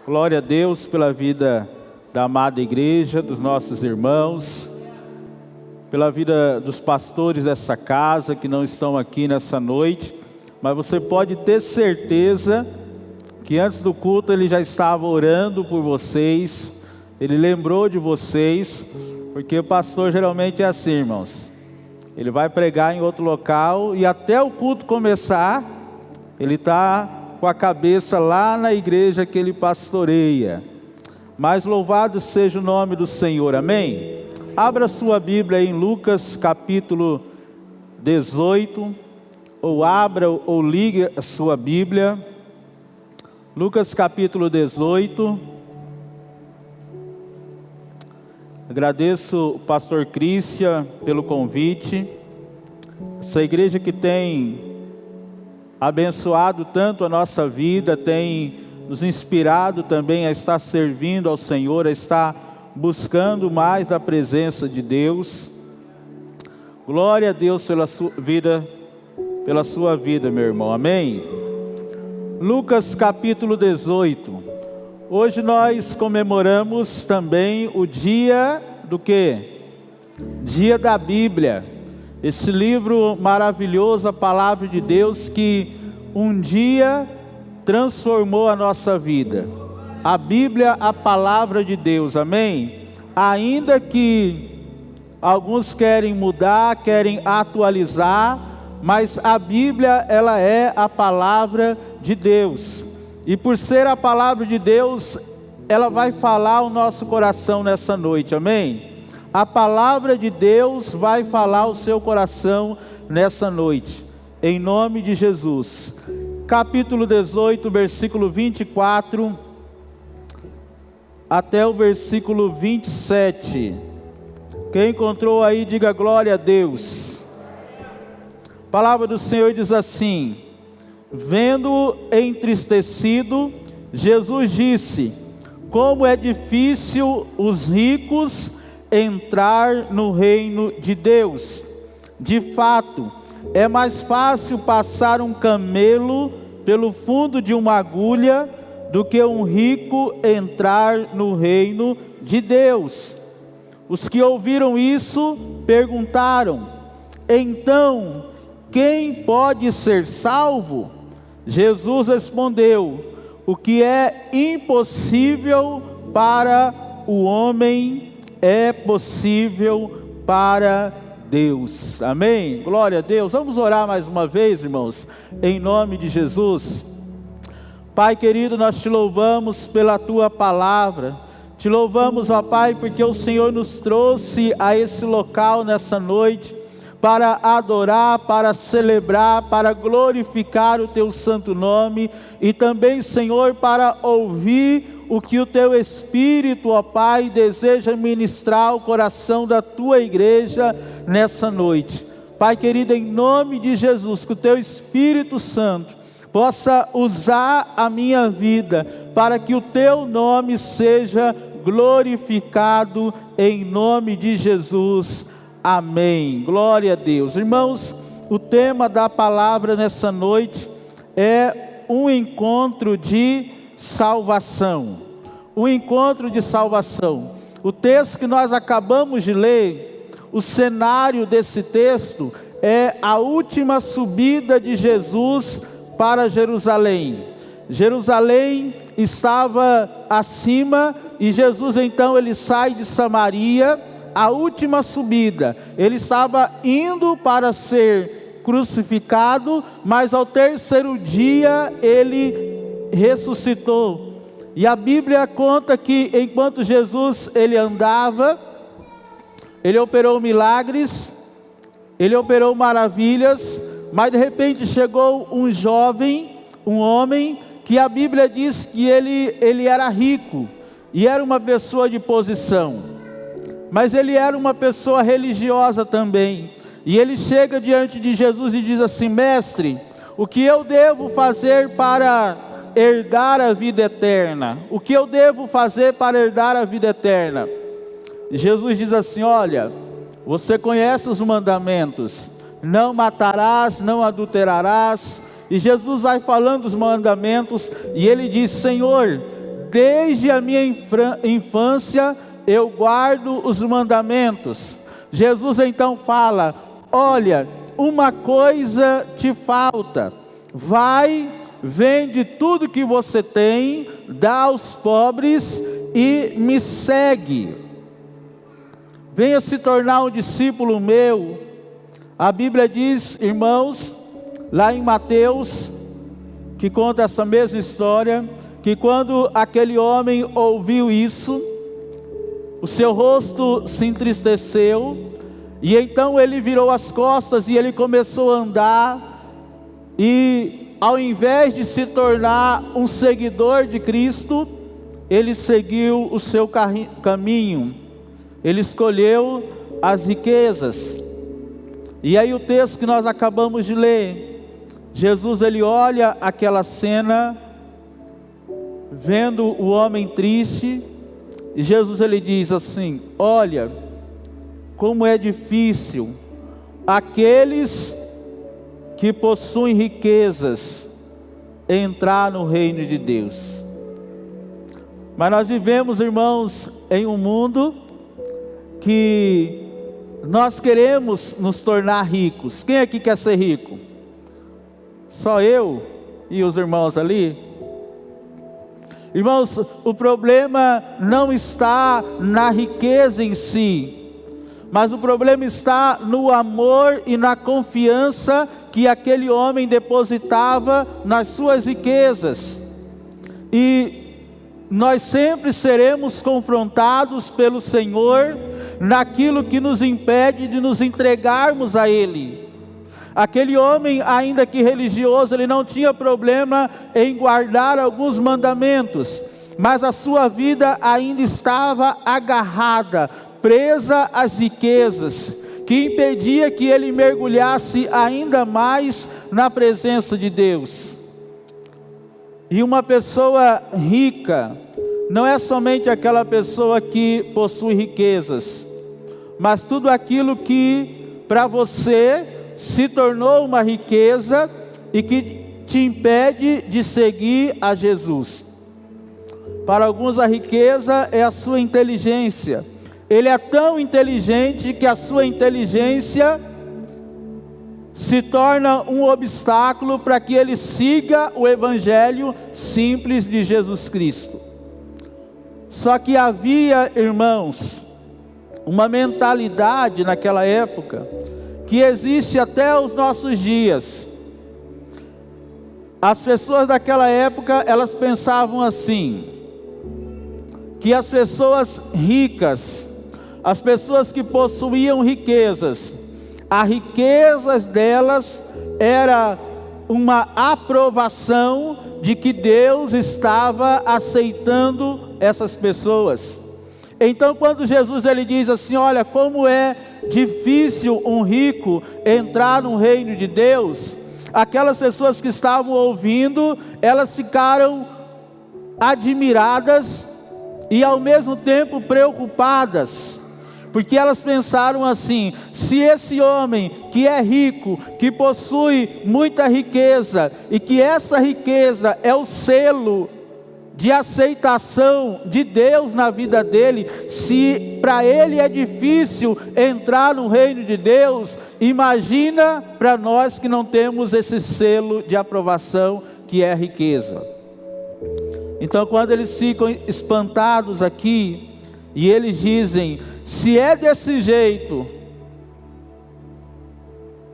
Glória a Deus pela vida da amada igreja, dos nossos irmãos, pela vida dos pastores dessa casa que não estão aqui nessa noite, mas você pode ter certeza que antes do culto ele já estava orando por vocês, ele lembrou de vocês, porque o pastor geralmente é assim, irmãos, ele vai pregar em outro local e até o culto começar, ele está com a cabeça lá na igreja que ele pastoreia. Mas louvado seja o nome do Senhor, amém? Abra sua Bíblia em Lucas capítulo 18, ou abra ou ligue a sua Bíblia, Lucas capítulo 18. Agradeço o pastor Cristian pelo convite, essa igreja que tem abençoado tanto a nossa vida, tem nos inspirado também a estar servindo ao Senhor, a estar buscando mais da presença de Deus. Glória a Deus pela sua vida, meu irmão, amém? Lucas capítulo 18, hoje nós comemoramos também o dia do quê? Dia da Bíblia. Esse livro maravilhoso, a palavra de Deus, que um dia transformou a nossa vida. A Bíblia, a palavra de Deus, amém? Ainda que alguns querem mudar, querem atualizar, mas a Bíblia, ela é a palavra de Deus. E por ser a palavra de Deus, ela vai falar ao nosso coração nessa noite, amém? A palavra de Deus vai falar ao seu coração nessa noite, em nome de Jesus. Capítulo 18, versículo 24, até o versículo 27. Quem encontrou aí, diga glória a Deus. A palavra do Senhor diz assim: vendo entristecido, Jesus disse: como é difícil os ricos entrar no reino de Deus. De fato, é mais fácil passar um camelo pelo fundo de uma agulha do que um rico entrar no reino de Deus. Os que ouviram isso perguntaram: então, quem pode ser salvo? Jesus respondeu: o que é impossível para o homem é possível para Deus, amém? Glória a Deus. Vamos orar mais uma vez, irmãos, em nome de Jesus. Pai querido, nós te louvamos pela tua palavra, te louvamos, ó Pai, porque o Senhor nos trouxe a esse local nessa noite, para adorar, para celebrar, para glorificar o teu santo nome, e também, Senhor, para ouvir o que o teu Espírito, ó Pai, deseja ministrar ao coração da tua igreja nessa noite. Pai querido, em nome de Jesus, que o teu Espírito Santo possa usar a minha vida, para que o teu nome seja glorificado, em nome de Jesus, amém. Glória a Deus. Irmãos, o tema da palavra nessa noite é um encontro de salvação. Um encontro de salvação. O texto que nós acabamos de ler, o cenário desse texto é a última subida de Jesus para Jerusalém. Jerusalém estava acima e Jesus então ele sai de Samaria, a última subida. Ele estava indo para ser crucificado, mas ao terceiro dia ele ressuscitou. E a Bíblia conta que enquanto Jesus ele andava, ele operou milagres, ele operou maravilhas, mas de repente chegou um jovem, um homem, que a Bíblia diz que ele era rico, e era uma pessoa de posição, mas ele era uma pessoa religiosa também, e ele chega diante de Jesus e diz assim: mestre, o que eu devo fazer para herdar a vida eterna? O que eu devo fazer para herdar a vida eterna? Jesus diz assim: olha, você conhece os mandamentos: não matarás, não adulterarás. E Jesus vai falando os mandamentos, e ele diz: Senhor, desde a minha infância eu guardo os mandamentos. Jesus então fala: olha, uma coisa te falta, vai, vende tudo que você tem, dá aos pobres e me segue. Venha se tornar um discípulo meu. A Bíblia diz, irmãos, lá em Mateus, que conta essa mesma história, que quando aquele homem ouviu isso, o seu rosto se entristeceu, e então ele virou as costas e ele começou a andar, e ao invés de se tornar um seguidor de Cristo, ele seguiu o seu caminho, ele escolheu as riquezas. E aí o texto que nós acabamos de ler, Jesus ele olha aquela cena, vendo o homem triste, e Jesus ele diz assim: olha, como é difícil aqueles que possuem riquezas entrar no reino de Deus. Mas nós vivemos, irmãos, em um mundo que nós queremos nos tornar ricos. Quem aqui quer ser rico? Só eu e os irmãos ali? Irmãos, o problema não está na riqueza em si, mas o problema está no amor e na confiança que aquele homem depositava nas suas riquezas. E nós sempre seremos confrontados pelo Senhor naquilo que nos impede de nos entregarmos a Ele. Aquele homem, ainda que religioso, ele não tinha problema em guardar alguns mandamentos, mas a sua vida ainda estava agarrada, presa às riquezas, que impedia que ele mergulhasse ainda mais na presença de Deus. E uma pessoa rica não é somente aquela pessoa que possui riquezas, mas tudo aquilo que para você se tornou uma riqueza e que te impede de seguir a Jesus. Para alguns a riqueza é a sua inteligência. Ele é tão inteligente que a sua inteligência se torna um obstáculo para que ele siga o evangelho simples de Jesus Cristo. Só que havia, irmãos, uma mentalidade naquela época que existe até os nossos dias. As pessoas daquela época, elas pensavam assim, que as pessoas ricas, as pessoas que possuíam riquezas, as riquezas delas era uma aprovação de que Deus estava aceitando essas pessoas. Então quando Jesus ele diz assim: olha, como é difícil um rico entrar no reino de Deus, aquelas pessoas que estavam ouvindo, elas ficaram admiradas e ao mesmo tempo preocupadas, porque elas pensaram assim: se esse homem que é rico, que possui muita riqueza, e que essa riqueza é o selo de aceitação de Deus na vida dele, se para ele é difícil entrar no reino de Deus, imagina para nós que não temos esse selo de aprovação que é a riqueza. Então quando eles ficam espantados aqui, e eles dizem: se é desse jeito,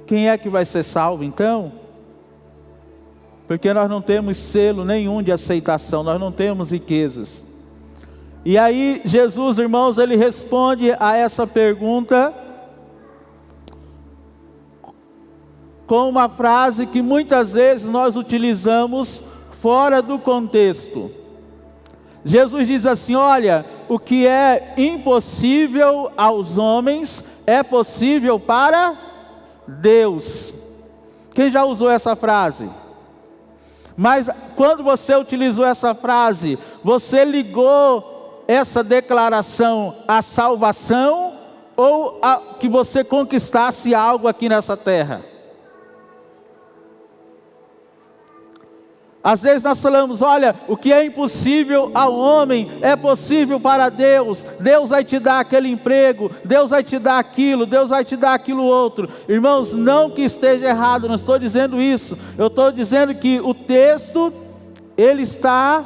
quem é que vai ser salvo então? Porque nós não temos selo nenhum de aceitação, nós não temos riquezas. E aí Jesus, irmãos, ele responde a essa pergunta com uma frase que muitas vezes nós utilizamos fora do contexto. Jesus diz assim: olha, o que é impossível aos homens é possível para Deus. Quem já usou essa frase? Mas quando você utilizou essa frase, você ligou essa declaração à salvação ou a que você conquistasse algo aqui nessa terra? Às vezes nós falamos, olha, o que é impossível ao homem é possível para Deus. Deus vai te dar aquele emprego, Deus vai te dar aquilo, Deus vai te dar aquilo outro. Irmãos, não que esteja errado, não estou dizendo isso. Eu estou dizendo que o texto, ele está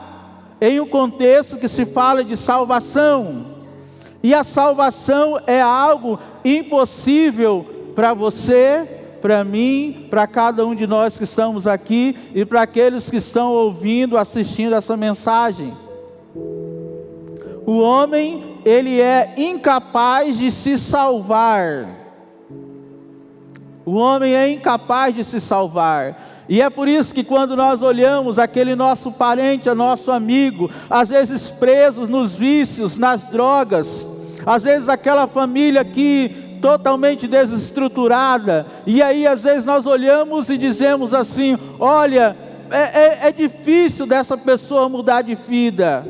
em um contexto que se fala de salvação. E a salvação é algo impossível para você, para mim, para cada um de nós que estamos aqui e para aqueles que estão ouvindo, assistindo essa mensagem. O homem, ele é incapaz de se salvar. O homem é incapaz de se salvar. E é por isso que quando nós olhamos aquele nosso parente, nosso amigo, às vezes preso nos vícios, nas drogas, às vezes aquela família que totalmente desestruturada, e aí às vezes nós olhamos e dizemos assim, olha, é difícil dessa pessoa mudar de vida.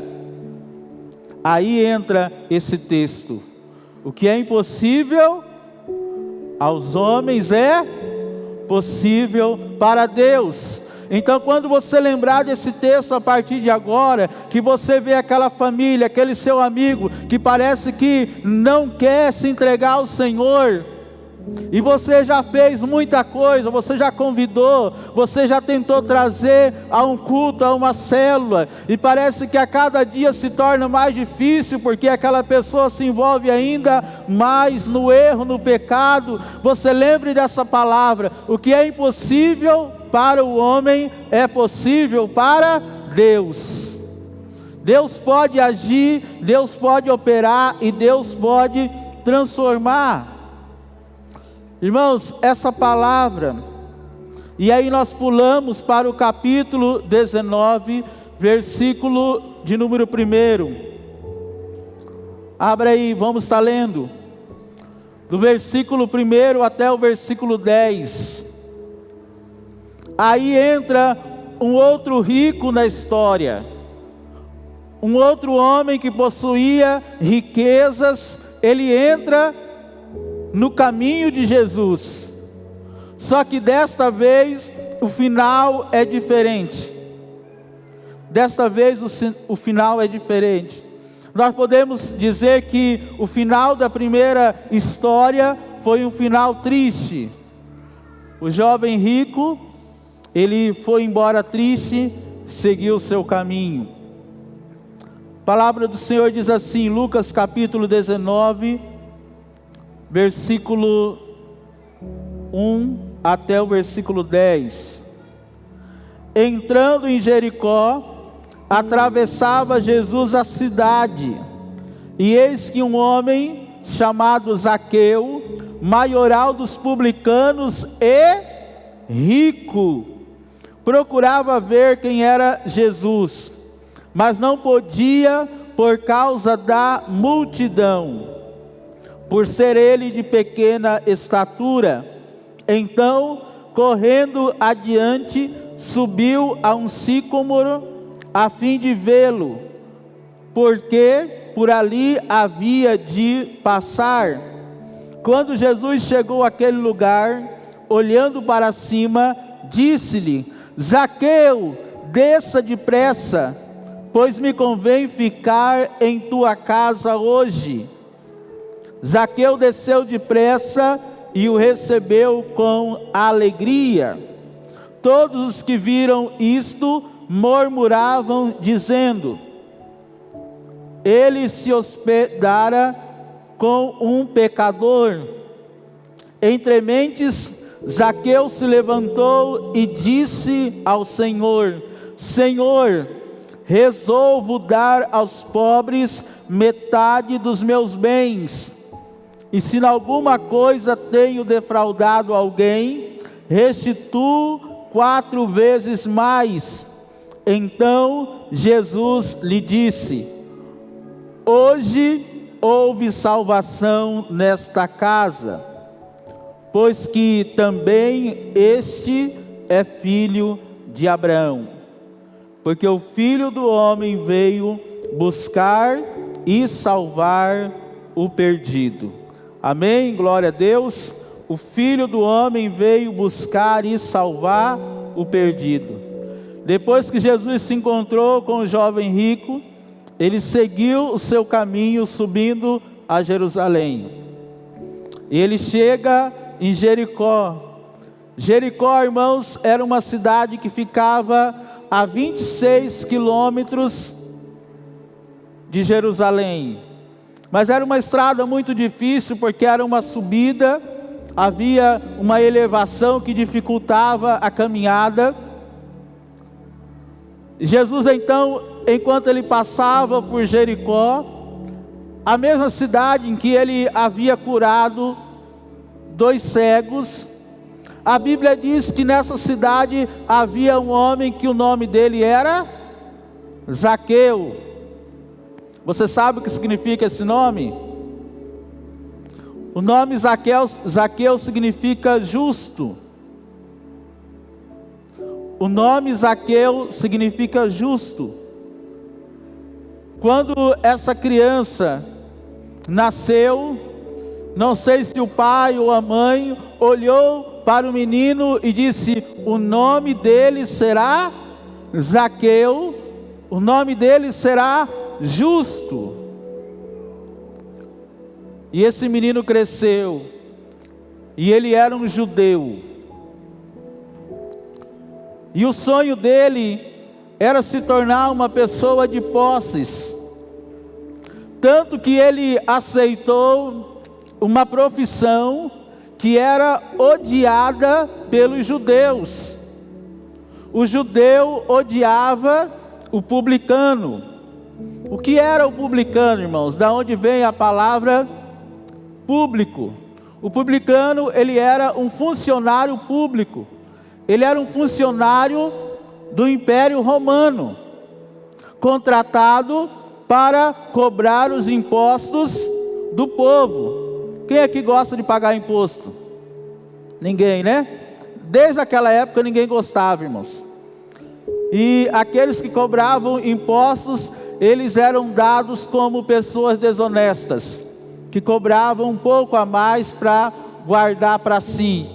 Aí entra esse texto, o que é impossível aos homens é possível para Deus. Então quando você lembrar desse texto a partir de agora, que você vê aquela família, aquele seu amigo, que parece que não quer se entregar ao Senhor, e você já fez muita coisa, você já convidou, você já tentou trazer a um culto, a uma célula, e parece que a cada dia se torna mais difícil, porque aquela pessoa se envolve ainda mais no erro, no pecado. Você lembre dessa palavra, o que é impossível para o homem é possível para Deus. Deus pode agir, Deus pode operar e Deus pode transformar. Irmãos, essa palavra, e aí nós pulamos para o capítulo 19, versículo de número 1. Abra aí, vamos estar lendo, do versículo 1 até o versículo 10. Aí entra um outro rico na história, um outro homem que possuía riquezas, ele entra no caminho de Jesus, só que desta vez o final é diferente. Desta vez o final é diferente. Nós podemos dizer que o final da primeira história foi um final triste. O jovem rico, ele foi embora triste, seguiu o seu caminho. A palavra do Senhor diz assim, Lucas capítulo 19, versículo 1 até o versículo 10. Entrando em Jericó, atravessava Jesus a cidade, e eis que um homem chamado Zaqueu, maioral dos publicanos e rico, procurava ver quem era Jesus, mas não podia por causa da multidão, por ser ele de pequena estatura. Então, correndo adiante, subiu a um sicômoro a fim de vê-lo, porque por ali havia de passar. Quando Jesus chegou àquele lugar, olhando para cima, disse-lhe: Zaqueu, desça depressa, pois me convém ficar em tua casa hoje. Zaqueu desceu depressa e o recebeu com alegria. Todos os que viram isto murmuravam, dizendo: ele se hospedara com um pecador. Entre mentes, Zaqueu se levantou e disse ao Senhor: Senhor, resolvo dar aos pobres metade dos meus bens, e se em alguma coisa tenho defraudado alguém, restituo 4 vezes mais. Então Jesus lhe disse: hoje houve salvação nesta casa, pois que também este é filho de Abraão, porque o Filho do Homem veio buscar e salvar o perdido. Amém? Glória a Deus. O Filho do Homem veio buscar e salvar o perdido. depois que Jesus se encontrou com o jovem rico, ele seguiu o seu caminho subindo a Jerusalém. E ele chega em Jericó. Jericó, irmãos, era uma cidade que ficava a 26 quilômetros de Jerusalém. Mas era uma estrada muito difícil, porque era uma subida, havia uma elevação que dificultava a caminhada. Jesus então, enquanto ele passava por Jericó, a mesma cidade em que ele havia curado 2 cegos, a Bíblia diz que nessa cidade havia um homem que o nome dele era Zaqueu. Você sabe o que significa esse nome? O nome Zaqueu significa justo. O nome Zaqueu significa justo. Quando essa criança nasceu, não sei se o pai ou a mãe olhou para o menino e disse: o nome dele será Zaqueu, o nome dele será justo. E esse menino cresceu, e ele era um judeu, e o sonho dele era se tornar uma pessoa de posses, tanto que ele aceitou uma profissão que era odiada pelos judeus. O judeu odiava o publicano. O que era o publicano, irmãos? Da onde vem a palavra público? O publicano, ele era um funcionário público. Ele era um funcionário do Império Romano, contratado para cobrar os impostos do povo. Quem é que gosta de pagar imposto? Ninguém, né? Desde aquela época ninguém gostava, irmãos. E aqueles que cobravam impostos, eles eram dados como pessoas desonestas, que cobravam um pouco a mais para guardar para si.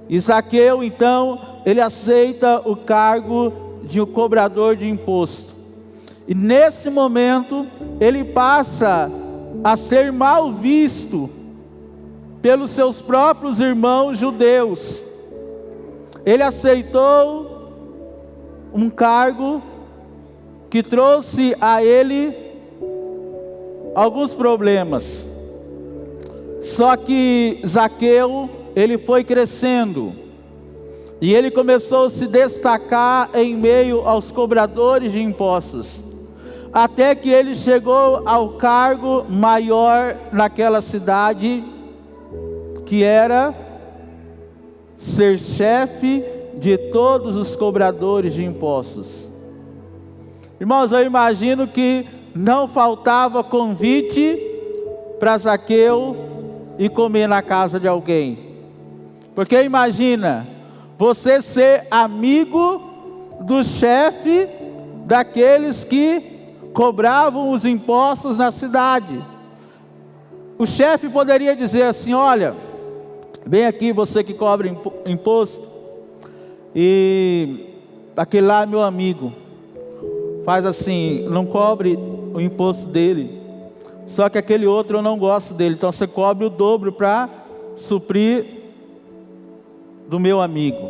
E Zaqueu, então, ele aceita o cargo de um cobrador de imposto. E nesse momento, ele passa a ser mal visto pelos seus próprios irmãos judeus. Ele aceitou um cargo que trouxe a ele alguns problemas. Só que Zaqueu, ele foi crescendo, e ele começou a se destacar em meio aos cobradores de impostos, até que ele chegou ao cargo maior naquela cidade, que era ser chefe de todos os cobradores de impostos. Irmãos, eu imagino que não faltava convite para Zaqueu ir comer na casa de alguém. Porque imagina, você ser amigo do chefe daqueles que cobravam os impostos na cidade. O chefe poderia dizer assim: olha, vem aqui você que cobra imposto, e aquele lá é meu amigo, faz assim, não cobre o imposto dele, só que aquele outro eu não gosto dele, então você cobre o dobro para suprir do meu amigo.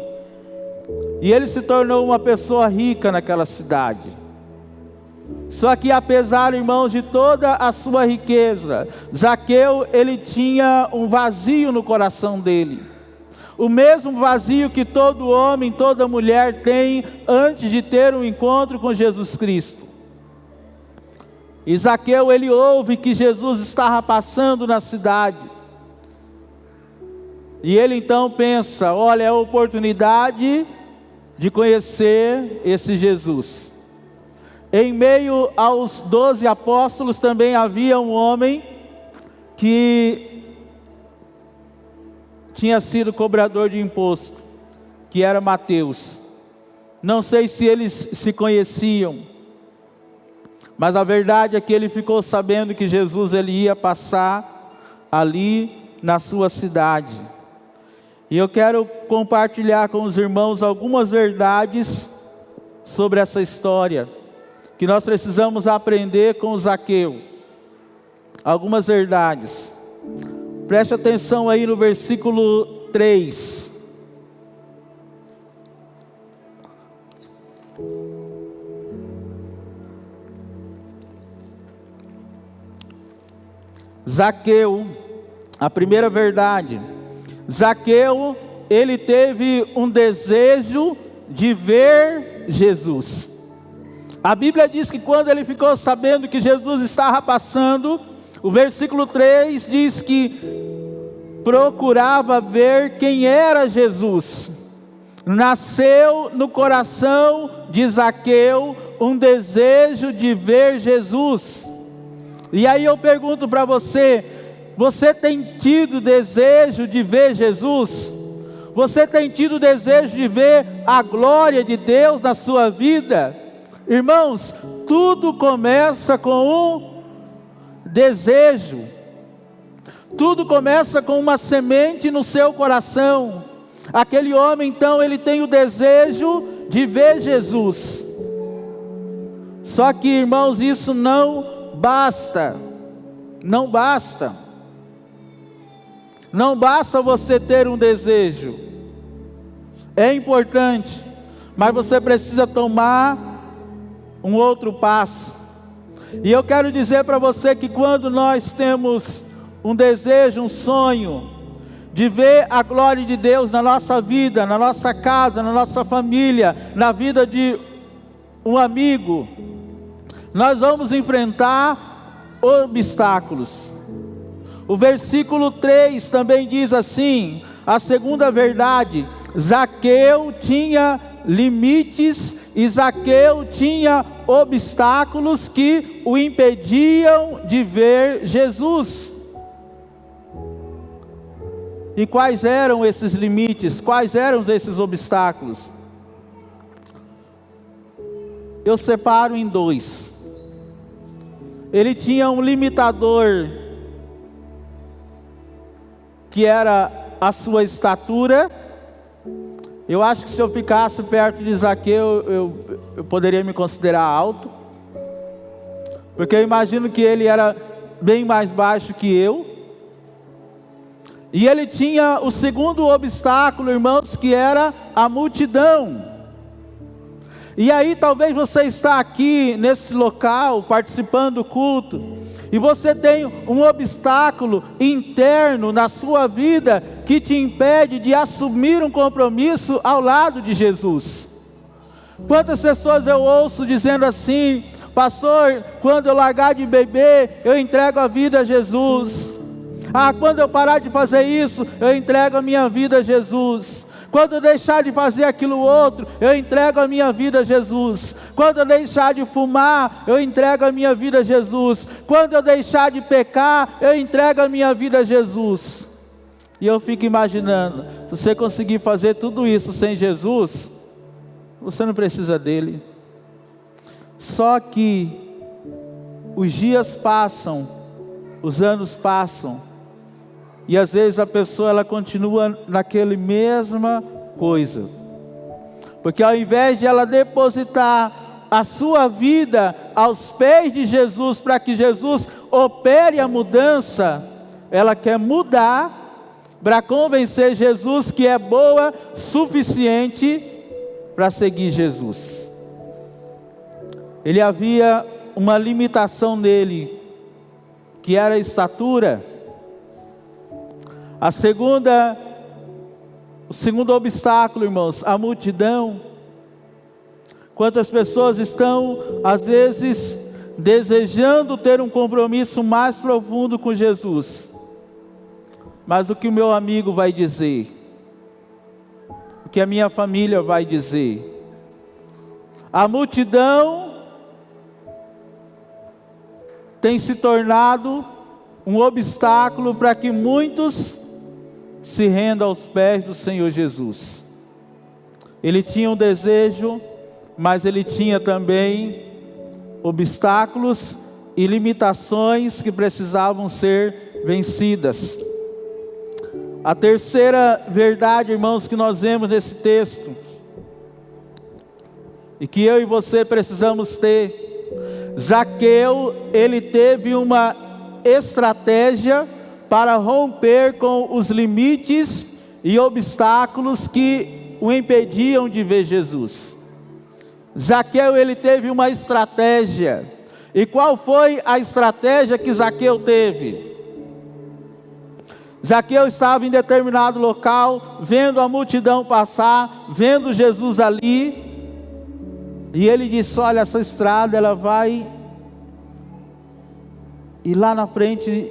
E ele se tornou uma pessoa rica naquela cidade. Só que apesar, irmãos, de toda a sua riqueza, Zaqueu, ele tinha um vazio no coração dele. O mesmo vazio que todo homem, toda mulher tem antes de ter um encontro com Jesus Cristo. E Zaqueu, ele ouve que Jesus estava passando na cidade. E ele então pensa: olha, é a oportunidade de conhecer esse Jesus. Em meio aos 12 apóstolos também havia um homem que tinha sido cobrador de imposto, que era Mateus. Não sei se eles se conheciam, mas a verdade é que ele ficou sabendo que Jesus ele ia passar ali na sua cidade. E eu quero compartilhar com os irmãos algumas verdades sobre essa história, que nós precisamos aprender com o Zaqueu. Algumas verdades. Preste atenção aí no versículo 3. Zaqueu, a primeira verdade. Zaqueu, ele teve um desejo de ver Jesus. A Bíblia diz que quando ele ficou sabendo que Jesus estava passando, o versículo 3 diz que procurava ver quem era Jesus. Nasceu no coração de Zaqueu um desejo de ver Jesus. E aí eu pergunto para você, você tem tido desejo de ver Jesus? Você tem tido desejo de ver a glória de Deus na sua vida? Irmãos, tudo começa com um desejo. Tudo começa com uma semente no seu coração. Aquele homem então, ele tem o desejo de ver Jesus. Só que, irmãos, isso não basta. Não basta. Não basta você ter um desejo. É importante, mas você precisa tomar um outro passo. E eu quero dizer para você que quando nós temos um desejo, um sonho de ver a glória de Deus na nossa vida, na nossa casa, na nossa família, na vida de um amigo, nós vamos enfrentar obstáculos. O versículo 3 também diz assim, a segunda verdade: Zaqueu tinha limites e Zaqueu tinha obstáculos que o impediam de ver Jesus. E quais eram esses limites? Quais eram esses obstáculos? Eu separo em dois. Ele tinha um limitador, que era a sua estatura. Eu acho que se eu ficasse perto de Zaqueu, eu poderia me considerar alto, porque eu imagino que ele era bem mais baixo que eu. E ele tinha o segundo obstáculo, irmãos, que era a multidão. E aí talvez você está aqui nesse local, participando do culto, e você tem um obstáculo interno na sua vida, que te impede de assumir um compromisso ao lado de Jesus. Quantas pessoas eu ouço dizendo assim: pastor, quando eu largar de beber, eu entrego a vida a Jesus. Quando eu parar de fazer isso, eu entrego a minha vida a Jesus. Quando eu deixar de fazer aquilo outro, eu entrego a minha vida a Jesus. Quando eu deixar de fumar, eu entrego a minha vida a Jesus. Quando eu deixar de pecar, eu entrego a minha vida a Jesus. E eu fico imaginando, se você conseguir fazer tudo isso sem Jesus, você não precisa dele. Só que os dias passam, os anos passam, e às vezes a pessoa ela continua naquela mesma coisa, porque ao invés de ela depositar a sua vida aos pés de Jesus, para que Jesus opere a mudança, ela quer mudar para convencer Jesus que é boa suficiente para seguir Jesus. Ele havia uma limitação nele, que era a estatura. O segundo obstáculo, irmãos, a multidão. Quantas pessoas estão, às vezes, desejando ter um compromisso mais profundo com Jesus, mas o que o meu amigo vai dizer, o que a minha família vai dizer. A multidão tem se tornado um obstáculo para que muitos se rendam aos pés do Senhor Jesus. Ele tinha um desejo, mas ele tinha também obstáculos e limitações que precisavam ser vencidas. A terceira verdade, irmãos, que nós vemos nesse texto e que eu e você precisamos ter. Zaqueu, ele teve uma estratégia para romper com os limites e obstáculos que o impediam de ver Jesus. Zaqueu, ele teve uma estratégia. E qual foi a estratégia que Zaqueu teve? Zaqueu estava em determinado local, vendo a multidão passar, vendo Jesus ali, e ele disse: olha, essa estrada ela vai, e lá na frente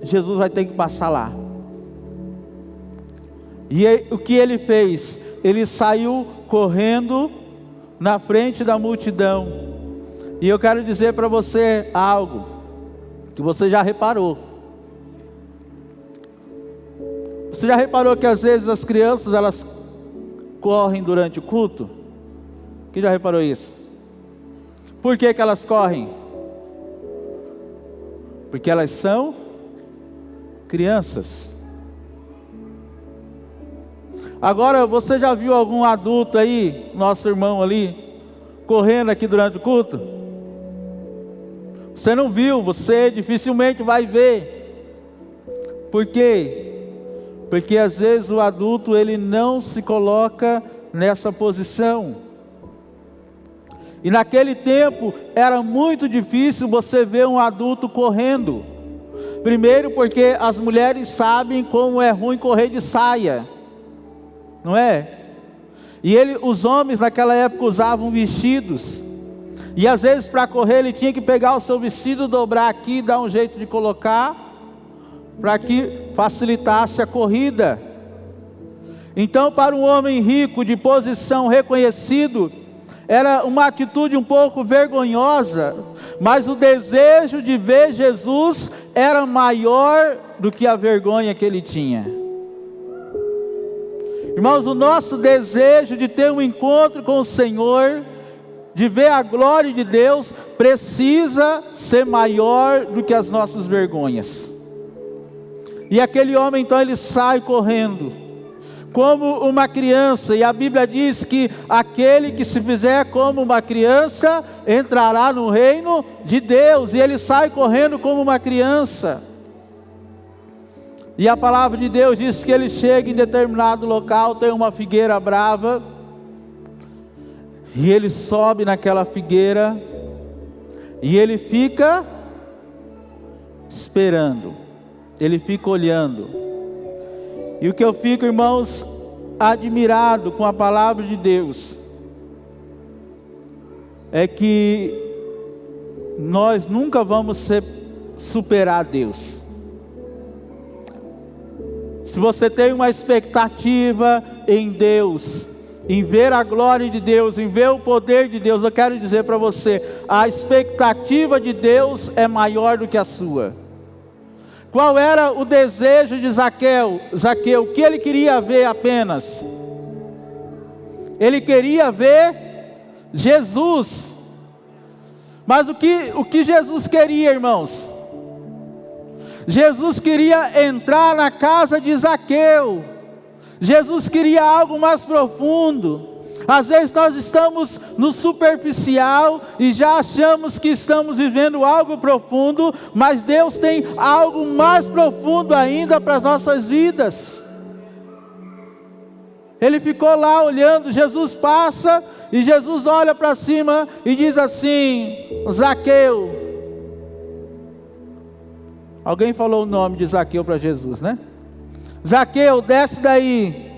Jesus vai ter que passar lá. E o que ele fez? Ele saiu correndo na frente da multidão. E eu quero dizer para você algo que você já reparou. Você já reparou que às vezes as crianças elas correm durante o culto? Quem já reparou isso? Por que que elas correm? Porque elas são crianças. Agora, você já viu algum adulto aí, nosso irmão ali, correndo aqui durante o culto? Você não viu, você dificilmente vai ver. Por quê? Porque às vezes o adulto ele não se coloca nessa posição. E naquele tempo era muito difícil você ver um adulto correndo. Primeiro porque as mulheres sabem como é ruim correr de saia, não é? E os homens naquela época usavam vestidos. E às vezes para correr ele tinha que pegar o seu vestido, dobrar aqui, dar um jeito de colocar, para que facilitasse a corrida. Então, para um homem rico, de posição reconhecido, era uma atitude um pouco vergonhosa, mas o desejo de ver Jesus era maior do que a vergonha que ele tinha. Irmãos, o nosso desejo de ter um encontro com o Senhor, de ver a glória de Deus, precisa ser maior do que as nossas vergonhas. E aquele homem então ele sai correndo, como uma criança, e a Bíblia diz que aquele que se fizer como uma criança, entrará no reino de Deus, e ele sai correndo como uma criança. E a palavra de Deus diz que ele chega em determinado local, tem uma figueira brava, e ele sobe naquela figueira, e ele fica esperando. Ele fica olhando. E o que eu fico, irmãos, admirado com a palavra de Deus, é que nós nunca vamos superar Deus. Se você tem uma expectativa em Deus, em ver a glória de Deus, em ver o poder de Deus, eu quero dizer para você, a expectativa de Deus é maior do que a sua. Qual era o desejo de Zaqueu? Zaqueu, o que ele queria ver apenas? Ele queria ver Jesus. Mas o que Jesus queria, irmãos? Jesus queria entrar na casa de Zaqueu. Jesus queria algo mais profundo. Às vezes nós estamos no superficial e já achamos que estamos vivendo algo profundo, mas Deus tem algo mais profundo ainda para as nossas vidas. Ele ficou lá olhando, Jesus passa e Jesus olha para cima e diz assim: Zaqueu. Alguém falou o nome de Zaqueu para Jesus, né? Zaqueu, desce daí,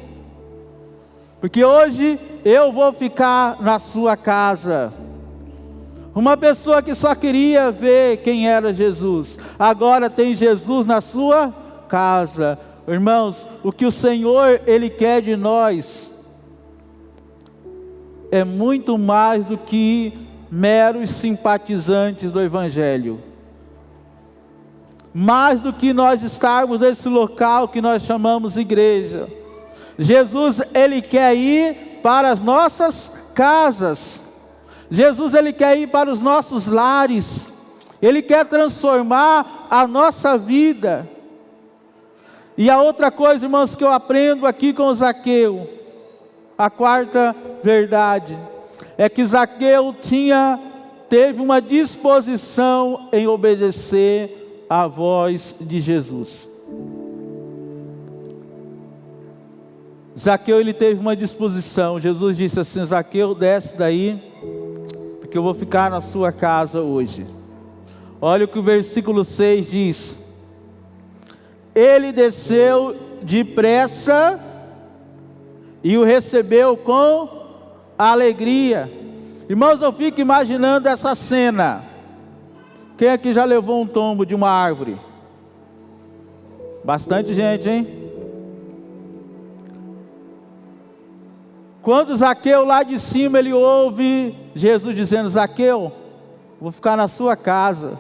porque hoje eu vou ficar na sua casa. Uma pessoa que só queria ver quem era Jesus, agora tem Jesus na sua casa. Irmãos, o que o Senhor Ele quer de nós é muito mais do que meros simpatizantes do Evangelho. Mais do que nós estarmos nesse local que nós chamamos igreja. Jesus, Ele quer ir para as nossas casas. Jesus, Ele quer ir para os nossos lares. Ele quer transformar a nossa vida. E a outra coisa, irmãos, que eu aprendo aqui com o Zaqueu, a quarta verdade, é que Zaqueu teve uma disposição em obedecer à voz de Jesus. Zaqueu, ele teve uma disposição. Jesus disse assim: Zaqueu, desce daí, porque eu vou ficar na sua casa hoje. Olha o que o versículo 6 diz: ele desceu depressa e o recebeu com alegria. Irmãos, eu fico imaginando essa cena. Quem aqui já levou um tombo de uma árvore? Bastante gente, hein? Quando Zaqueu lá de cima, ele ouve Jesus dizendo: Zaqueu, vou ficar na sua casa.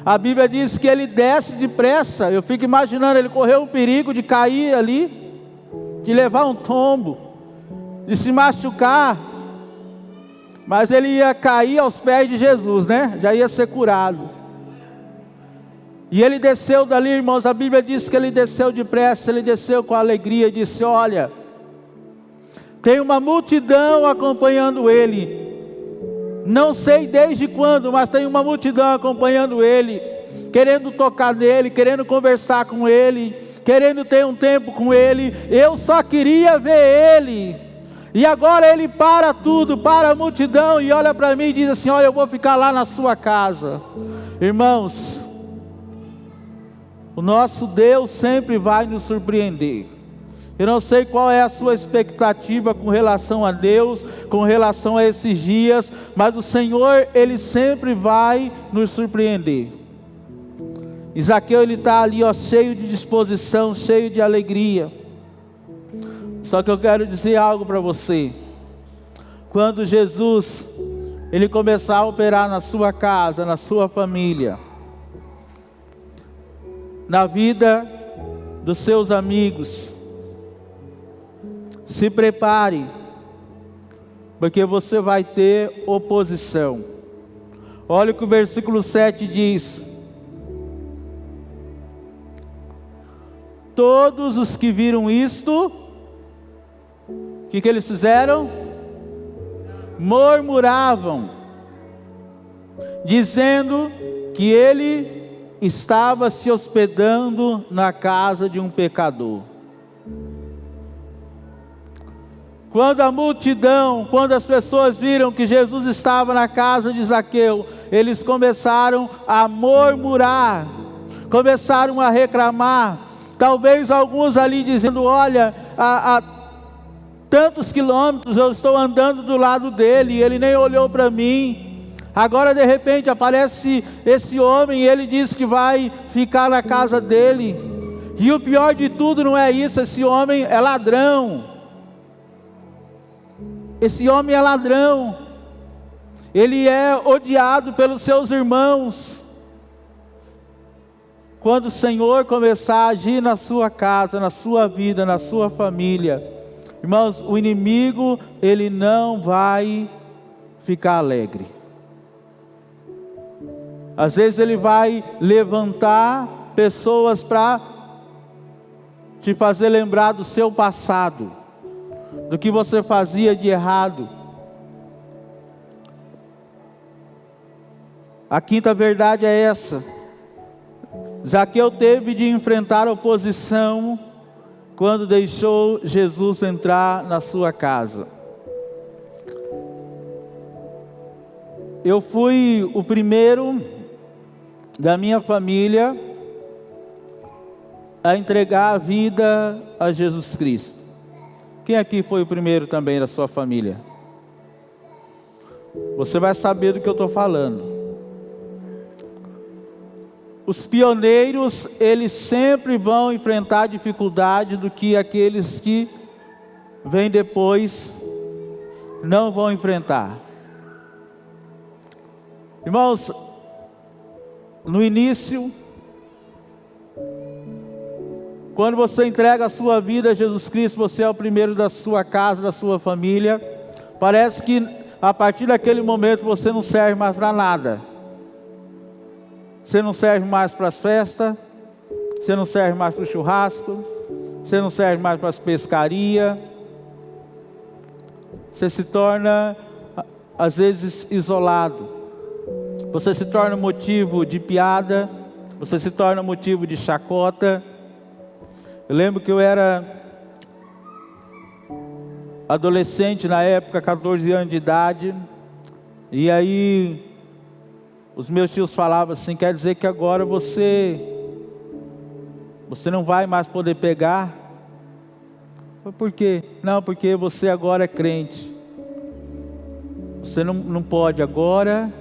A Bíblia diz que ele desce depressa. Eu fico imaginando, ele correu o perigo de cair ali, de levar um tombo, de se machucar, mas ele ia cair aos pés de Jesus, né? Já ia ser curado. E ele desceu dali, irmãos. A Bíblia diz que ele desceu depressa, ele desceu com alegria e disse: olha, tem uma multidão acompanhando ele. Não sei desde quando, mas tem uma multidão acompanhando ele, querendo tocar nele, querendo conversar com ele, querendo ter um tempo com ele. Eu só queria ver ele. E agora ele para tudo, para a multidão e olha para mim e diz assim: olha, eu vou ficar lá na sua casa. Irmãos, o nosso Deus sempre vai nos surpreender. Eu não sei qual é a sua expectativa com relação a Deus, com relação a esses dias, mas o Senhor, Ele sempre vai nos surpreender. Zaqueu, ele está ali, ó, cheio de disposição, cheio de alegria. Só que eu quero dizer algo para você. Quando Jesus, ele começar a operar na sua casa, na sua família, na vida dos seus amigos, se prepare, porque você vai ter oposição. Olha o que o versículo 7 diz: todos os que viram isto, o que eles fizeram? Murmuravam, dizendo que ele estava se hospedando na casa de um pecador. Quando a multidão, quando as pessoas viram que Jesus estava na casa de Zaqueu, eles começaram a murmurar, começaram a reclamar. Talvez alguns ali dizendo: olha, há tantos quilômetros eu estou andando do lado dele e ele nem olhou para mim. Agora de repente aparece esse homem e ele diz que vai ficar na casa dele. E o pior de tudo não é isso, esse homem é ladrão. Esse homem é ladrão, ele é odiado pelos seus irmãos. Quando o Senhor começar a agir na sua casa, na sua vida, na sua família, irmãos, o inimigo, ele não vai ficar alegre. Às vezes ele vai levantar pessoas para te fazer lembrar do seu passado, do que você fazia de errado. A quinta verdade é essa: Zaqueu teve de enfrentar oposição quando deixou Jesus entrar na sua casa. Eu fui o primeiro da minha família a entregar a vida a Jesus Cristo. Quem aqui foi o primeiro também da sua família? Você vai saber do que eu estou falando. Os pioneiros, eles sempre vão enfrentar dificuldade do que aqueles que vêm depois não vão enfrentar. Irmãos, no início, quando você entrega a sua vida a Jesus Cristo, você é o primeiro da sua casa, da sua família. Parece que a partir daquele momento você não serve mais para nada. Você não serve mais para as festas, você não serve mais para o churrasco, você não serve mais para as pescarias. Você se torna às vezes isolado. Você se torna motivo de piada, você se torna motivo de chacota. Eu lembro que eu era adolescente na época, 14 anos de idade, e aí os meus tios falavam assim: quer dizer que agora você não vai mais poder pegar? Por quê? Não, porque você agora é crente, você não pode agora.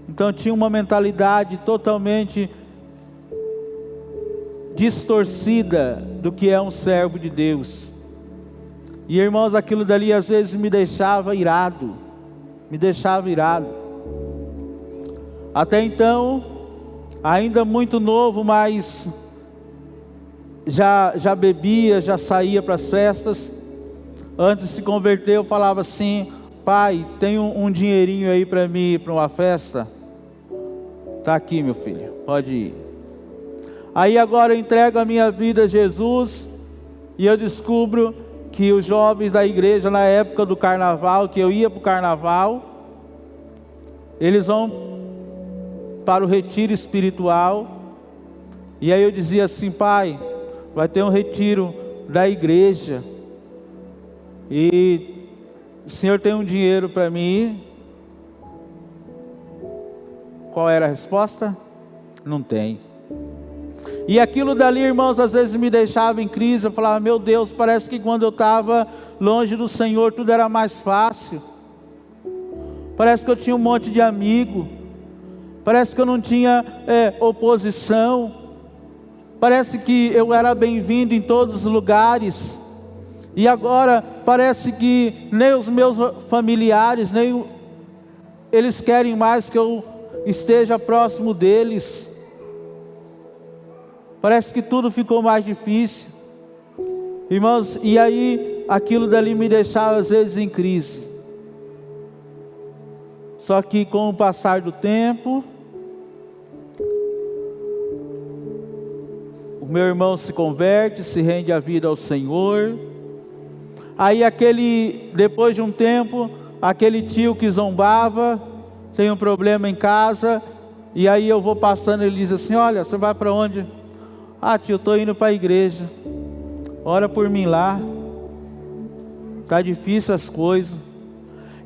Então tinha uma mentalidade totalmente distorcida do que é um servo de Deus. E irmãos, aquilo dali às vezes me deixava irado, Até então, ainda muito novo, mas já bebia, já saía para as festas. Antes de se converter, eu falava assim: pai, tem um dinheirinho aí para mim ir para uma festa? Está aqui, meu filho, pode ir. Aí agora eu entrego a minha vida a Jesus, e eu descubro que os jovens da igreja, na época do carnaval, que eu ia para o carnaval, eles vão para o retiro espiritual. E aí eu dizia assim: pai, vai ter um retiro da igreja, e o senhor tem um dinheiro para mim ir? Qual era a resposta? Não tem. E aquilo dali, irmãos, às vezes me deixava em crise. Eu falava: meu Deus, parece que quando eu estava longe do Senhor tudo era mais fácil. Parece que eu tinha um monte de amigo. Parece que eu não tinha oposição. Parece que eu era bem-vindo em todos os lugares. E agora parece que nem os meus familiares, nem eles querem mais que eu esteja próximo deles. Parece que tudo ficou mais difícil, irmãos. E aí aquilo dali me deixava às vezes em crise. Só que com o passar do tempo, o meu irmão se converte, se rende a vida ao Senhor. Aí depois de um tempo, aquele tio que zombava, tem um problema em casa, e aí eu vou passando, ele diz assim: olha, você vai para onde? Ah, tio, eu estou indo para a igreja, ora por mim lá, está difícil as coisas.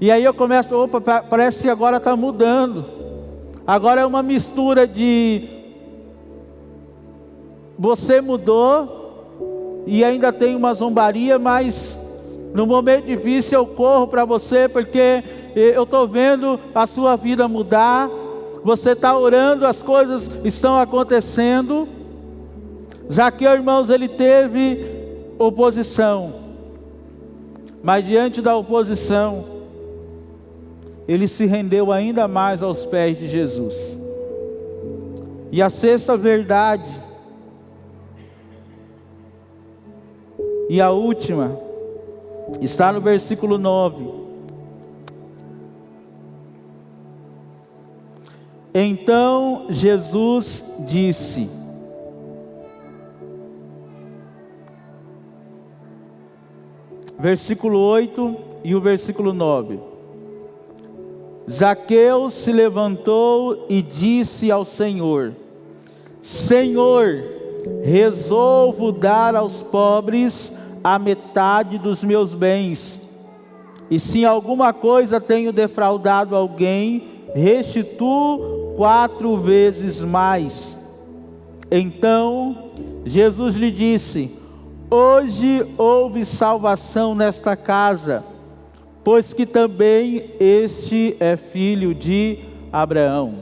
E aí eu começo: opa, parece que agora está mudando, agora é uma mistura de você mudou e ainda tem uma zombaria, mas no momento difícil eu corro para você, porque eu estou vendo a sua vida mudar. Você está orando, as coisas estão acontecendo. Zaqueu, irmãos, ele teve oposição, mas diante da oposição, ele se rendeu ainda mais aos pés de Jesus. E a sexta verdade, e a última, está no versículo 9. Então Jesus disse: versículo 8 e o versículo 9. Zaqueu se levantou e disse ao Senhor: Senhor, resolvo dar aos pobres a metade dos meus bens, e se em alguma coisa tenho defraudado alguém, restituo 4 vezes mais. Então Jesus lhe disse: hoje houve salvação nesta casa, pois que também este é filho de Abraão.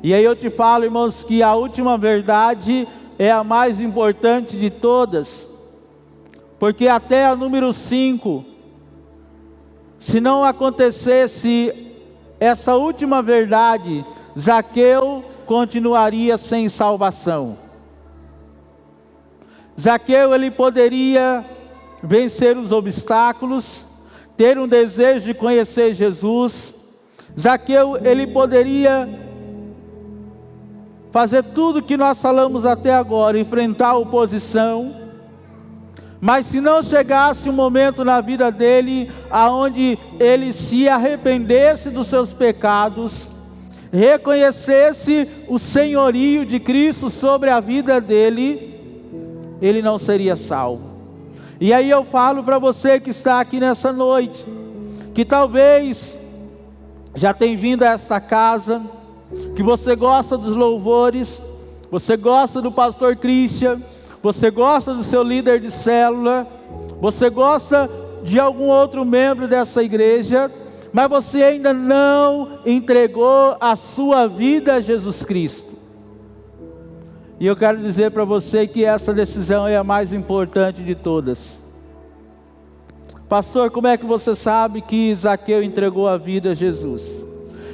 E aí eu te falo, irmãos, que a última verdade é a mais importante de todas, porque até a número 5, se não acontecesse essa última verdade, Zaqueu continuaria sem salvação. Zaqueu, ele poderia vencer os obstáculos, ter um desejo de conhecer Jesus. Zaqueu, ele poderia fazer tudo que nós falamos até agora, enfrentar a oposição, Mas se não chegasse um momento na vida dele, aonde ele se arrependesse dos seus pecados, reconhecesse o senhorio de Cristo sobre a vida dele, ele não seria salvo. E aí eu falo para você que está aqui nessa noite, que talvez já tenha vindo a esta casa, que você gosta dos louvores, você gosta do pastor Christian, você gosta do seu líder de célula, você gosta de algum outro membro dessa igreja, mas você ainda não entregou a sua vida a Jesus Cristo. E eu quero dizer para você que essa decisão é a mais importante de todas. Pastor, como é que você sabe que Zaqueu entregou a vida a Jesus?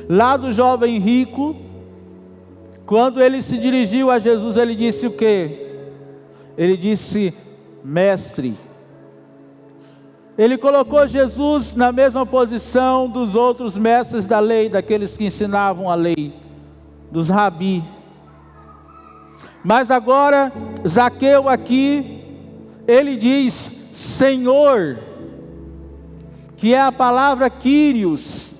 Lá do jovem rico, quando ele se dirigiu a Jesus, ele disse o quê? Ele disse, mestre. Ele colocou Jesus na mesma posição dos outros mestres da lei, daqueles que ensinavam a lei, dos rabi. Mas agora, Zaqueu aqui, ele diz, Senhor, que é a palavra Kyrios.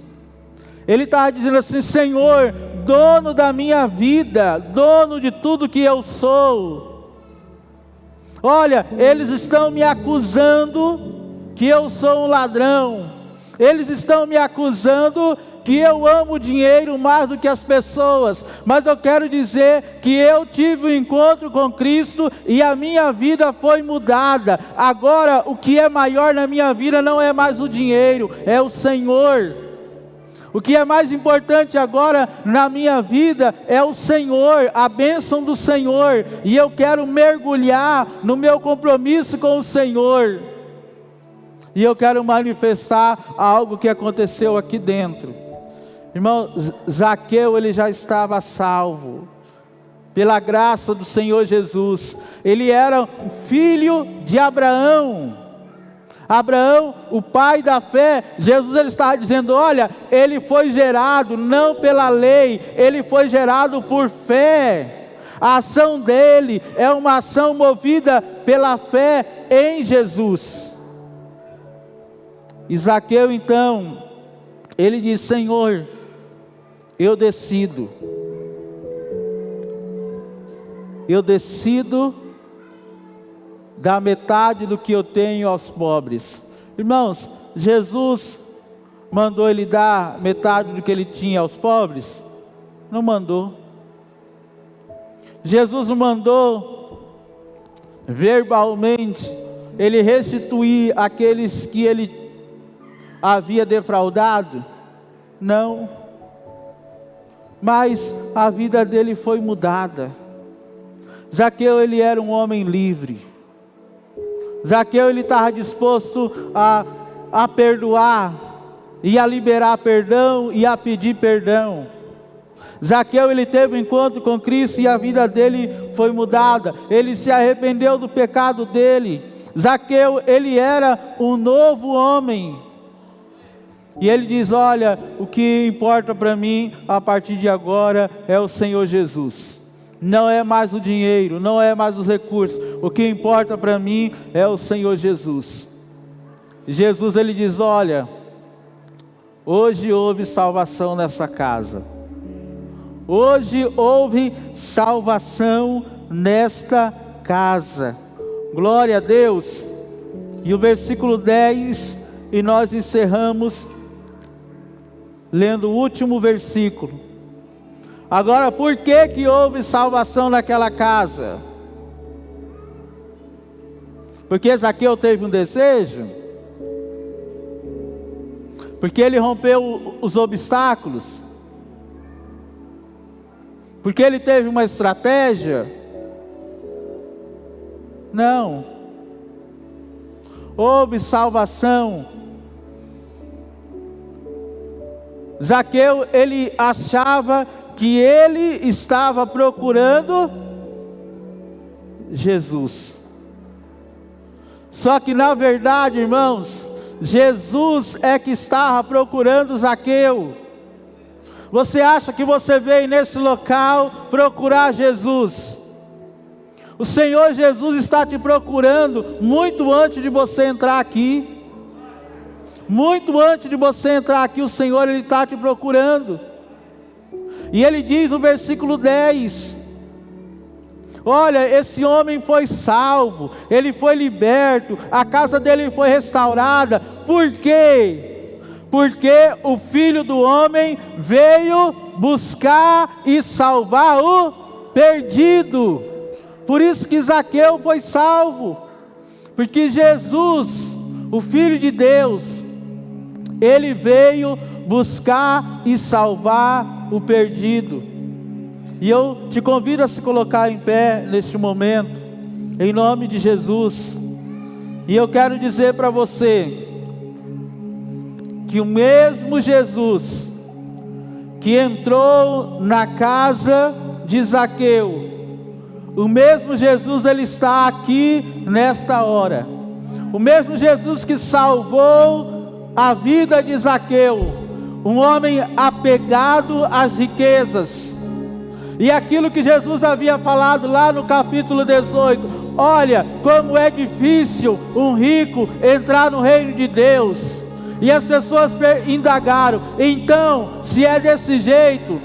Ele estava dizendo assim, Senhor, dono da minha vida, dono de tudo que eu sou. Olha, eles estão me acusando que eu sou um ladrão. Eles estão me acusando que eu amo dinheiro mais do que as pessoas, mas eu quero dizer que eu tive um encontro com Cristo e a minha vida foi mudada. Agora o que é maior na minha vida não é mais o dinheiro, é o Senhor. O que é mais importante agora na minha vida é o Senhor, a bênção do Senhor, e eu quero mergulhar no meu compromisso com o Senhor, e eu quero manifestar algo que aconteceu aqui dentro. Irmão, Zaqueu, ele já estava salvo, pela graça do Senhor Jesus. Ele era filho de Abraão. Abraão, o pai da fé. Jesus, ele estava dizendo, olha, ele foi gerado não pela lei, ele foi gerado por fé. A ação dele é uma ação movida pela fé em Jesus. E Zaqueu então, ele diz, Senhor, eu decido dar metade do que eu tenho aos pobres. Irmãos, Jesus mandou ele dar metade do que ele tinha aos pobres? Não mandou. Jesus não mandou verbalmente ele restituir aqueles que ele havia defraudado? Não. Mas a vida dele foi mudada. Zaqueu, ele era um homem livre. Zaqueu, ele estava disposto a perdoar, e a liberar perdão, e a pedir perdão. Zaqueu, ele teve um encontro com Cristo, e a vida dele foi mudada. Ele se arrependeu do pecado dele. Zaqueu, ele era um novo homem. E ele diz, olha, o que importa para mim, a partir de agora, é o Senhor Jesus. Não é mais o dinheiro, não é mais os recursos. O que importa para mim é o Senhor Jesus. Jesus, ele diz, olha, hoje houve salvação nessa casa. Hoje houve salvação nesta casa. Glória a Deus. E o versículo 10, e nós encerramos lendo o último versículo. Agora, por que houve salvação naquela casa? Porque Zaqueu teve um desejo? Porque ele rompeu os obstáculos? Porque ele teve uma estratégia? Não. Houve salvação. Zaqueu, ele achava que ele estava procurando Jesus. Só que na verdade, irmãos, Jesus é que estava procurando Zaqueu. Você acha que você veio nesse local procurar Jesus? O Senhor Jesus está te procurando muito antes de você entrar aqui. Muito antes de você entrar aqui, o Senhor Ele está te procurando. E Ele diz no versículo 10, olha, esse homem foi salvo, ele foi liberto, a casa dele foi restaurada. Por quê? Porque o Filho do Homem veio buscar e salvar o perdido. Por isso que Zaqueu foi salvo, porque Jesus, o Filho de Deus, Ele veio buscar e salvar o perdido. E eu te convido a se colocar em pé neste momento, em nome de Jesus. E eu quero dizer para você, que o mesmo Jesus, que entrou na casa de Zaqueu, o mesmo Jesus, Ele está aqui nesta hora. O mesmo Jesus que salvou a vida de Zaqueu, um homem apegado às riquezas, e aquilo que Jesus havia falado lá no capítulo 18, olha, como é difícil um rico entrar no reino de Deus. E as pessoas indagaram, então, se é desse jeito,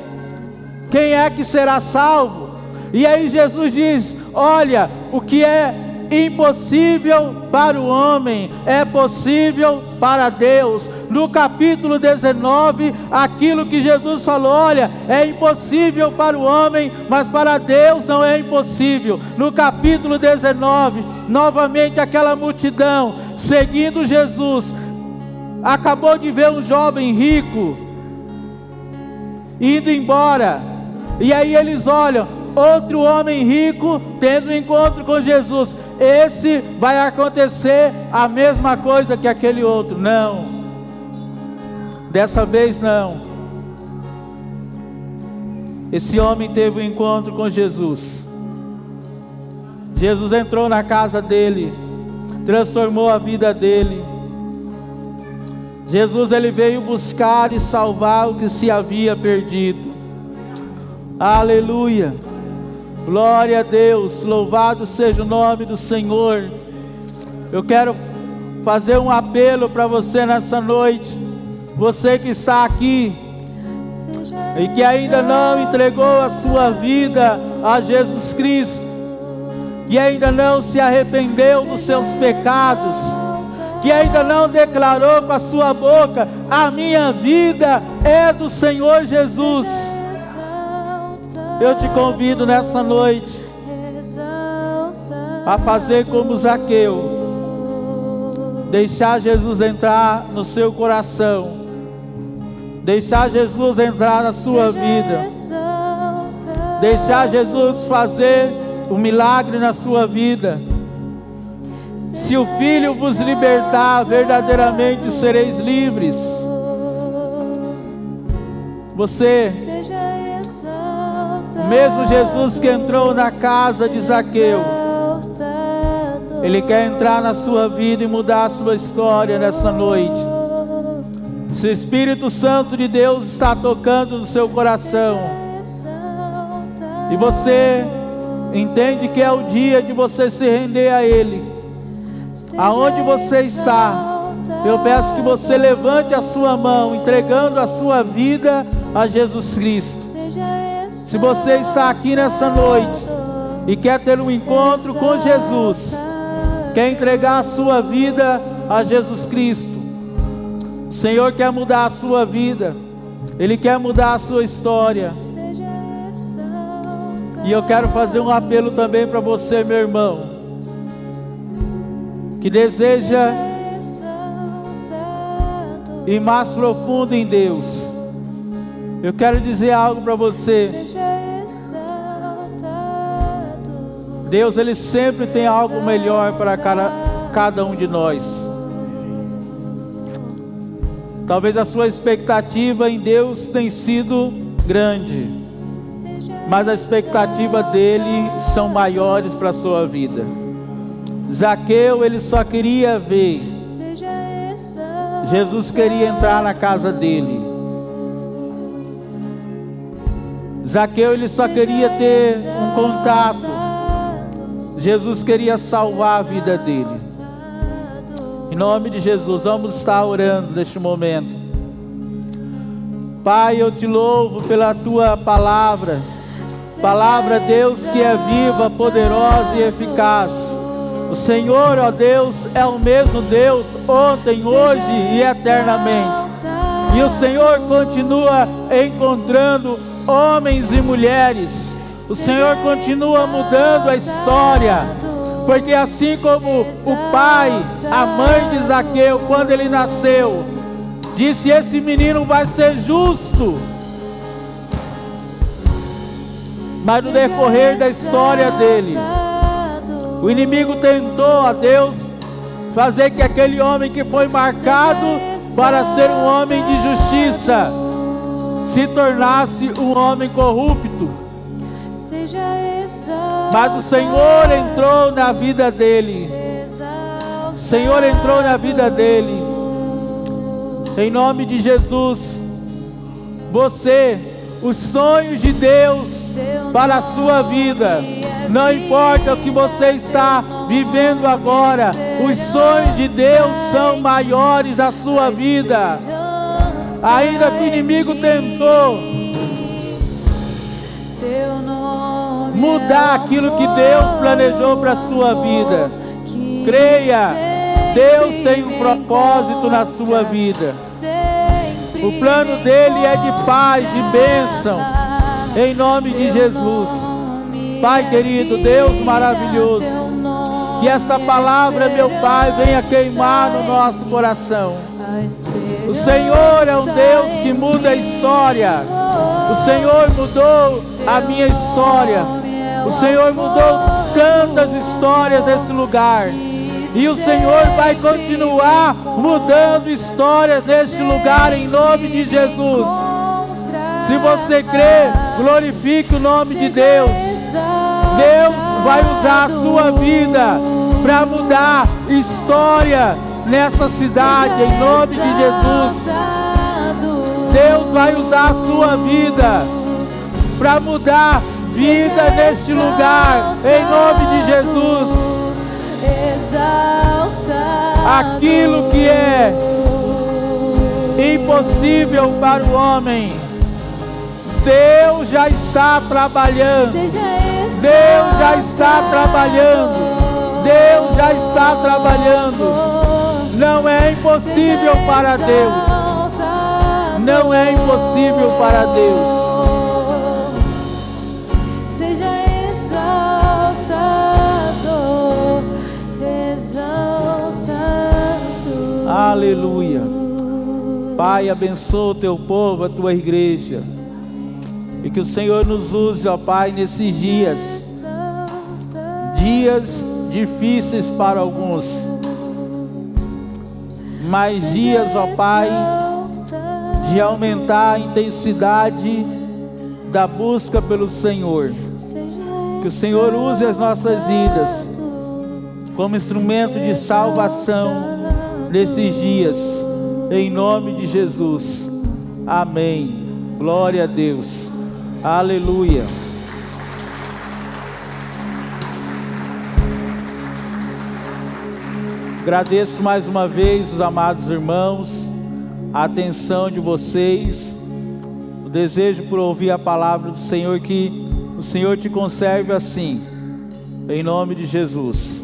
quem é que será salvo? E aí Jesus diz, olha, o que é impossível para o homem é possível para Deus. No capítulo 19, aquilo que Jesus falou, olha, é impossível para o homem, mas para Deus não é impossível. No capítulo 19, novamente aquela multidão seguindo Jesus, acabou de ver um jovem rico indo embora, e aí eles olham, outro homem rico tendo um encontro com Jesus. Esse vai acontecer a mesma coisa que aquele outro. Não, dessa vez não. Esse homem teve um encontro com Jesus. Jesus entrou na casa dele, transformou a vida dele. Jesus, Ele veio buscar e salvar o que se havia perdido. Aleluia, glória a Deus, louvado seja o nome do Senhor. Eu quero fazer um apelo para você nessa noite, você que está aqui e que ainda não entregou a sua vida a Jesus Cristo, que ainda não se arrependeu dos seus pecados, que ainda não declarou com a sua boca, a minha vida é do Senhor Jesus. Eu te convido nessa noite a fazer como Zaqueu, deixar Jesus entrar no seu coração, deixar Jesus entrar na sua vida, deixar Jesus fazer um milagre na sua vida. Se o Filho vos libertar, verdadeiramente sereis livres. Você, mesmo Jesus que entrou na casa de Zaqueu, Ele quer entrar na sua vida e mudar a sua história nessa noite. Se o Espírito Santo de Deus está tocando no seu coração, e você entende que é o dia de você se render a Ele, aonde você está, eu peço que você levante a sua mão, entregando a sua vida a Jesus Cristo. Se você está aqui nessa noite e quer ter um encontro com Jesus, quer entregar a sua vida a Jesus Cristo, o Senhor quer mudar a sua vida, Ele quer mudar a sua história. E eu quero fazer um apelo também para você, meu irmão, que deseja ir mais profundo em Deus. Eu quero dizer algo para você. Deus, Ele sempre tem algo melhor para cada um de nós. Talvez a sua expectativa em Deus tenha sido grande, mas a expectativa dele são maiores para a sua vida. Zaqueu, ele só queria ver, Jesus queria entrar na casa dele. Zaqueu, ele só queria ter um contato. Jesus queria salvar a vida dele. Em nome de Jesus, vamos estar orando neste momento. Pai, eu te louvo pela tua palavra. Palavra, Deus, que é viva, poderosa e eficaz. O Senhor, ó Deus, é o mesmo Deus, ontem, hoje e eternamente. E o Senhor continua encontrando homens e mulheres. O Senhor continua mudando a história. Porque assim como o pai, a mãe de Zaqueu, quando ele nasceu, disse: esse menino vai ser justo. Mas no decorrer da história dele, o inimigo tentou a Deus fazer que aquele homem que foi marcado para ser um homem de justiça se tornasse um homem corrupto. Mas o Senhor entrou na vida dele. O Senhor entrou na vida dele. Em nome de Jesus, você, os sonhos de Deus para a sua vida, não importa o que você está vivendo agora, os sonhos de Deus são maiores da sua vida. Ainda que o inimigo tentou mudar aquilo que Deus planejou para a sua vida, creia, Deus tem um propósito na sua vida. O plano dele é de paz, de bênção, em nome de Jesus. Pai querido, Deus maravilhoso, que esta palavra, meu Pai, venha queimar no nosso coração. O Senhor é um Deus que muda a história. O Senhor mudou a minha história. O Senhor mudou tantas histórias desse lugar. E o Senhor vai continuar mudando histórias neste lugar, em nome de Jesus. Se você crê, glorifique o nome de Deus. Deus vai usar a sua vida para mudar história nessa cidade, em nome de Jesus. Deus vai usar a sua vida para mudar vida neste lugar, em nome de Jesus. Aquilo que é impossível para o homem, Deus já está trabalhando. Deus já está trabalhando. Deus já está trabalhando. Não é impossível para Deus. Não é impossível para Deus. Aleluia. Pai, abençoa o teu povo, a tua igreja. E que o Senhor nos use, ó Pai, nesses dias. Dias difíceis para alguns. Mas dias, ó Pai, de aumentar a intensidade da busca pelo Senhor. Que o Senhor use as nossas vidas como instrumento de salvação nesses dias, em nome de Jesus. Amém. Glória a Deus. Aleluia. Agradeço mais uma vez os amados irmãos, a atenção de vocês, o desejo por ouvir a palavra do Senhor, que o Senhor te conserve assim, em nome de Jesus.